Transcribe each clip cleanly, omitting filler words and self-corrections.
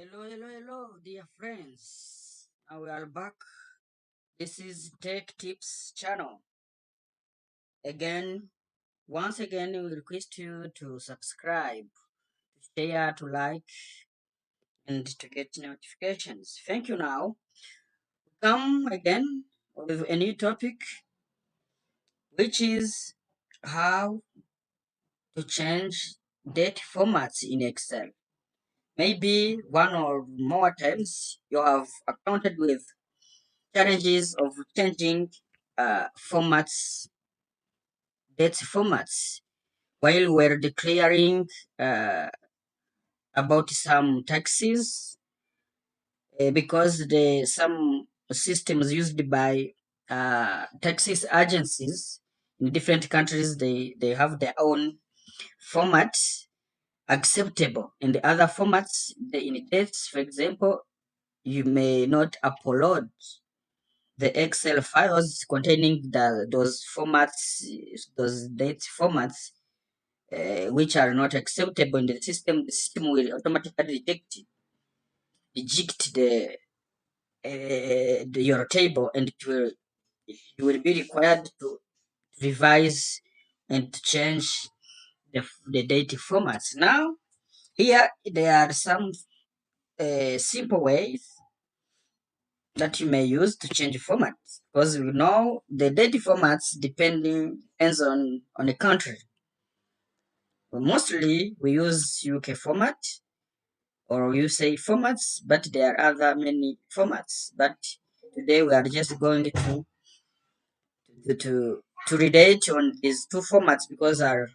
Hello, dear friends. Now we are back. This is Tech Tips channel. Again, once again, we request you to subscribe, to share, to like, and to get notifications. Thank you. Now, come again with a new topic, which is how to change date formats in Excel. Maybe one or more times you have accounted with challenges of changing formats, date formats, while we're declaring uh, about some taxes, because the some systems used by taxes agencies in different countries, they have their own formats acceptable. In the other formats, in dates, for example, you may not upload the Excel files containing those formats, those date formats, which are not acceptable in the system will automatically reject your table, and you will be required to revise and to change the date formats. Now, here there are some simple ways that you may use to change formats, because we know the date formats depends on the country. Mostly we use UK format or you say formats, but there are other many formats. But today we are just going to relate on these two formats because are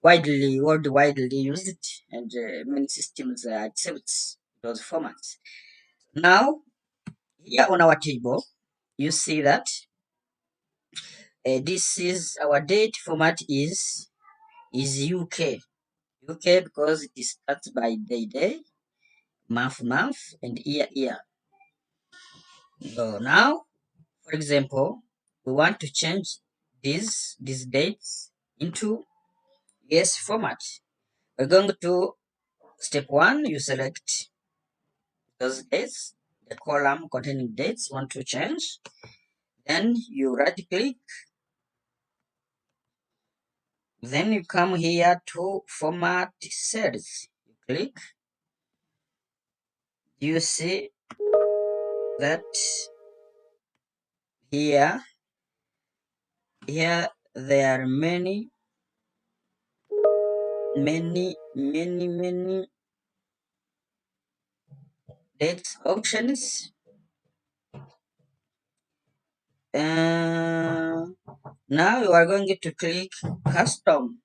widely used, and many systems accept those formats. Now, here on our table, you see that this is our date format is UK because it starts by day, month, and year. So now, for example, we want to change these dates into yes format. We're going to step one. You select those dates, the column containing dates you want to change. Then you right click. Then you come here to format cells. You click. You see that here there are many dates options. Now you are going to click custom.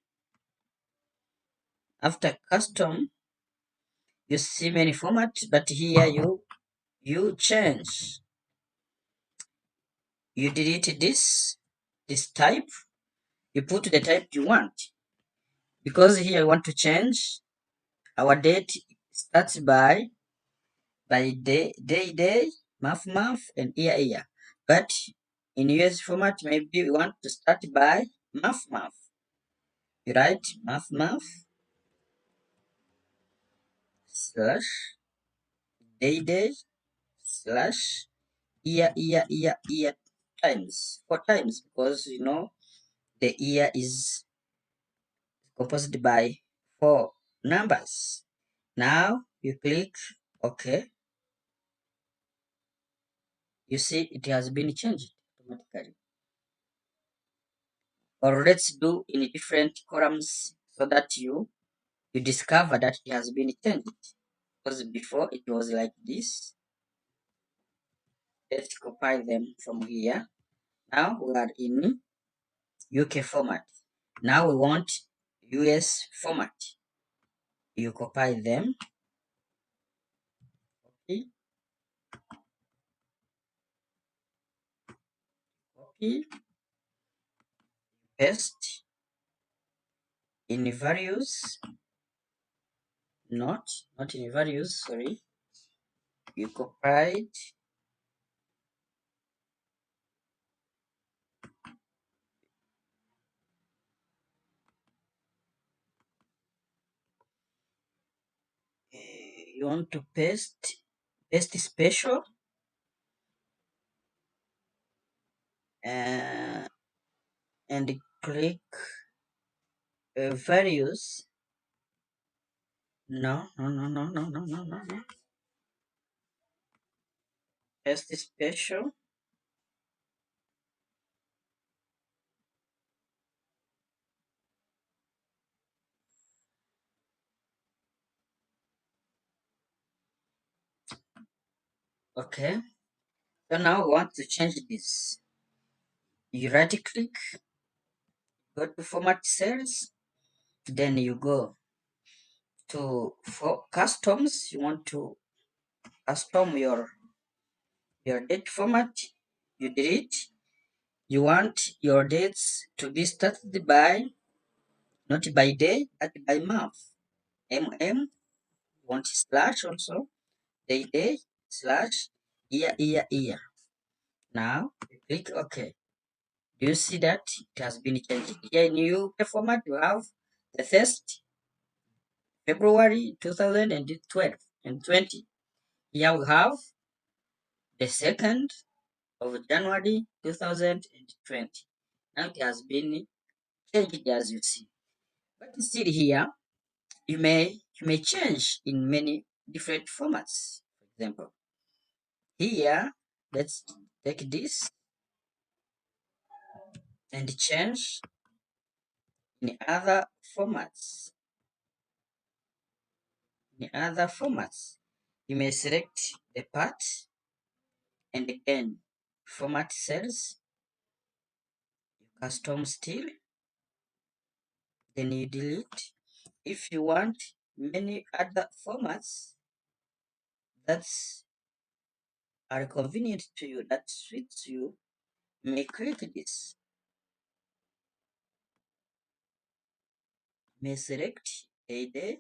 After custom, you see many formats, but here you change. You delete this type. You put the type you want, because here I want to change our date starts by day, month, and year. But in US format, maybe we want to start by month. You write month slash day slash year times 4 times, because the year is composed by 4 numbers. Now you click OK. You see it has been changed automatically. Or let's do in different columns so that you discover that it has been changed, because before it was like this. Let's copy them from here. Now we are in UK format. Now we want US format. You copy them. Copy, copy, paste in values. Not in values, sorry. You copied. you want to paste special, uh, and click values. No, no, no, no, no, no, no, no, no. Paste special. Okay. So now we want to change this. You right click, go to format cells, then you go to for customs. You want to custom your date format. You delete. You want your dates to be started by, not by day, but by month. You want slash also, day slash year. Now you click OK. Do you see that it has been changed? Here in new format, you have the first February 2012 and 20. Here we have the 2nd of January 2020. Now it has been changed as you see. But still here, you may change in many different formats. For example, here, let's take this and change in other formats. In other formats, you may select the part and again format cells, custom still, then you delete. If you want many other formats that are convenient to you, that suits you, you may click this. You may select a day,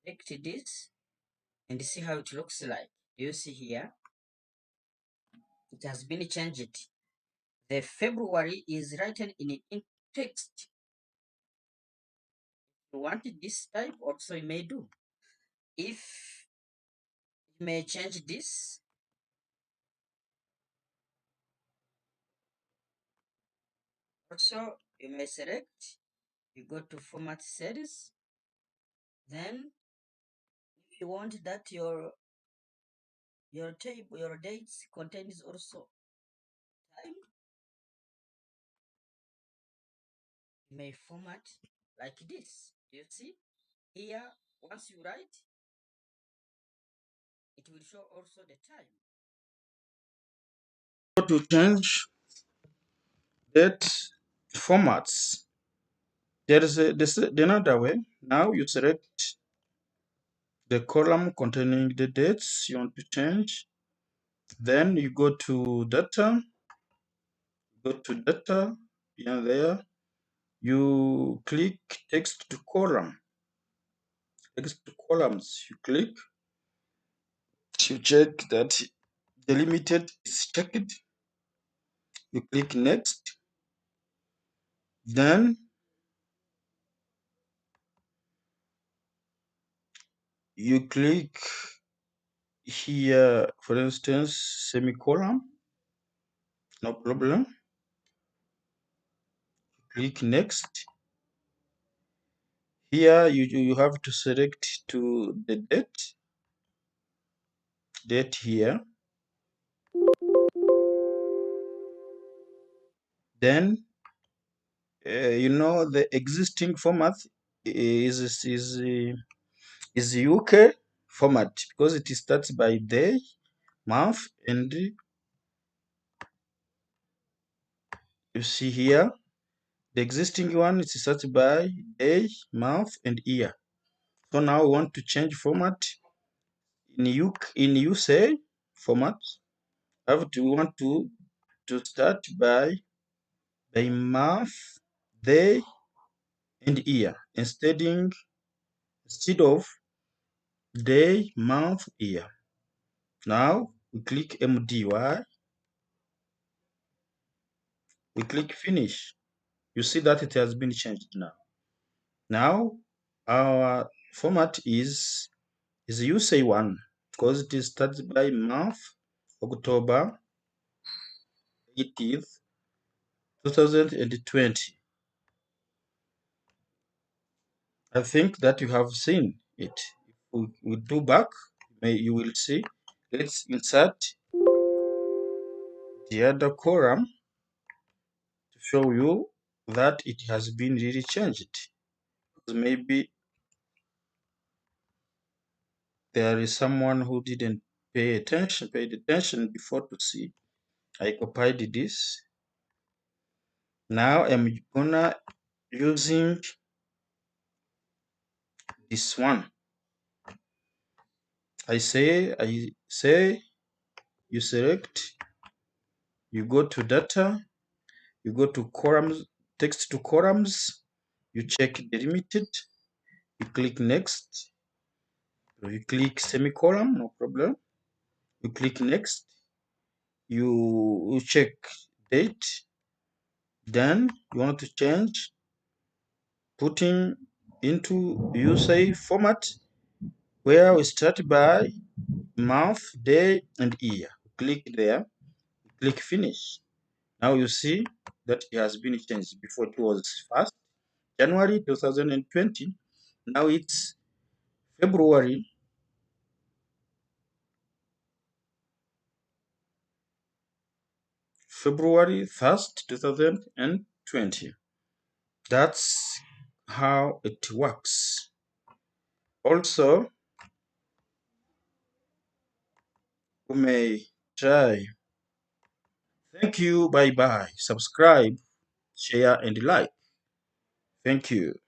select this, and see how it looks like. Do you see here? It has been changed. The February is written in text. If you want this type, also you may do. If you may change this, also you may select, you go to format cells, then if you want that your table, your dates contains also time, you may format like this. You see here, once you write, it will show also the time. To change date formats, there is another way. Now you select the column containing the dates you want to change. Then you go to data, and there you click text to column, text to columns. You click, you check that delimited is checked. You click next. Then you click here, for instance, semicolon. No problem. Click next. Here you have to select to the date here. Then the existing format is UK format because it starts by day, month, and you see here the existing one is starts by day, month, and year. So now we want to change format in USA format. We want to start by month, day, and year instead of day, month, year. Now we click MDY. We click finish. You see that it has been changed now. Now our format is USA1 because it is started by month October 18th, 2020. I think that you have seen it. If we do back, you will see. Let's insert the other column to show you that it has been really changed. Maybe there is someone who didn't paid attention before to see. I copied this. Now I'm gonna using this one. I say you select, you go to data, you go to columns, text to columns, you check delimited, you click next, you click semicolon, no problem. You click next, you check date, then you want to change, putting into USA format where we start by month, day, and year. Click there, click finish. Now you see that it has been changed. Before it was 1st January 2020. Now it's February 1st, 2020. That's how it works. Also, we may try. Thank you. Bye bye. Subscribe, share, and like. Thank you.